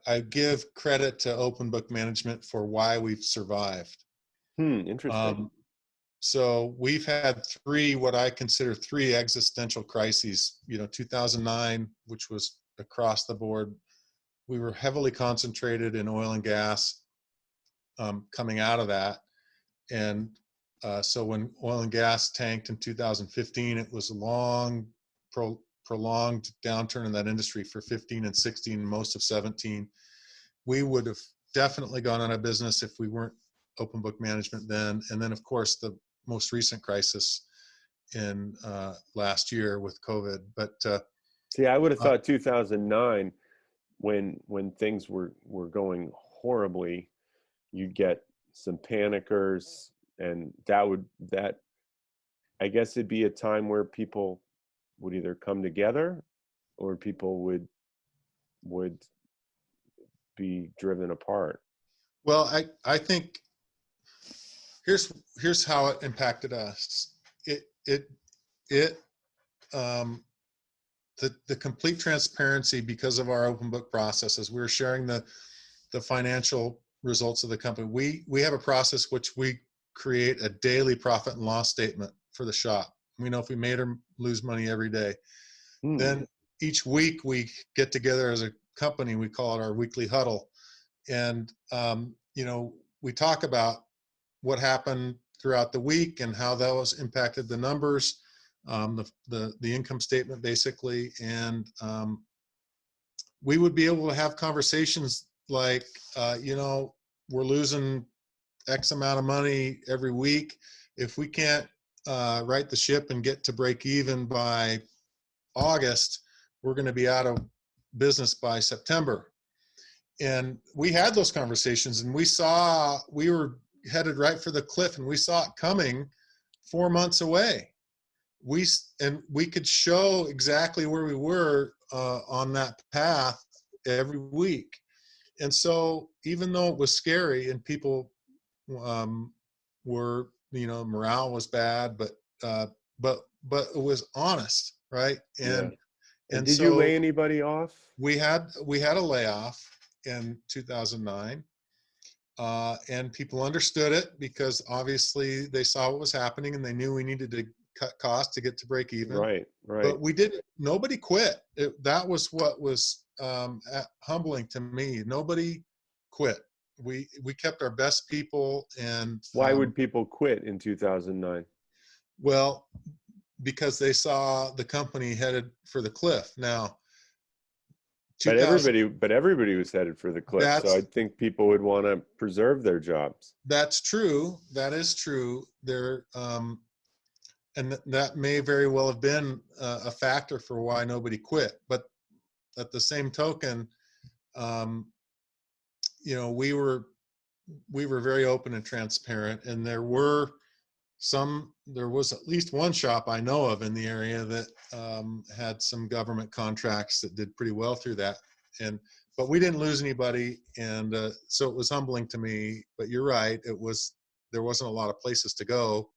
I give credit to open book management for why we've survived. Interesting. So we've had what I consider three existential crises. 2009, which was across the board. We were heavily concentrated in oil and gas coming out of that. And so when oil and gas tanked in 2015, it was a long, prolonged downturn in that industry for 15 and 16, and most of 17. We would have definitely gone out of business if we weren't open book management then. And then, of course, the most recent crisis in last year with COVID. But see, I would have thought 2009, when things were going horribly, you'd get some panickers, and that I guess it'd be a time where people would either come together or people would be driven apart. Well, I think here's how it impacted us. The complete transparency, because of our open book processes, we were sharing the financial results of the company. We have a process which we create a daily profit and loss statement for the shop. We know if we made or lose money every day. Then each week we get together as a company. We call it our weekly huddle, and we talk about what happened throughout the week and how that was impacted the numbers, the income statement basically. And we would be able to have conversations like, we're losing X amount of money every week. If we can't right the ship and get to break even by August, we're going to be out of business by September. And we had those conversations, and we were headed right for the cliff, and we saw it coming 4 months away. We could show exactly where we were on that path every week. And so even though it was scary and people were, morale was bad, but it was honest, right? And did you lay anybody off? We had a layoff in 2009, and people understood it because obviously they saw what was happening and they knew we needed to cut costs to get to break even. Right. But we didn't. Nobody quit. That was what was humbling to me. Nobody quit. We kept our best people. And why would people quit in 2009? Well, because they saw the company headed for the cliff. Now, but everybody was headed for the cliff. So I think people would want to preserve their jobs. That's true. That is true. And that may very well have been a factor for why nobody quit. But at the same token, we were very open and transparent, and there was at least one shop I know of in the area that had some government contracts that did pretty well through that. But we didn't lose anybody, and so it was humbling to me. But you're right, there wasn't a lot of places to go.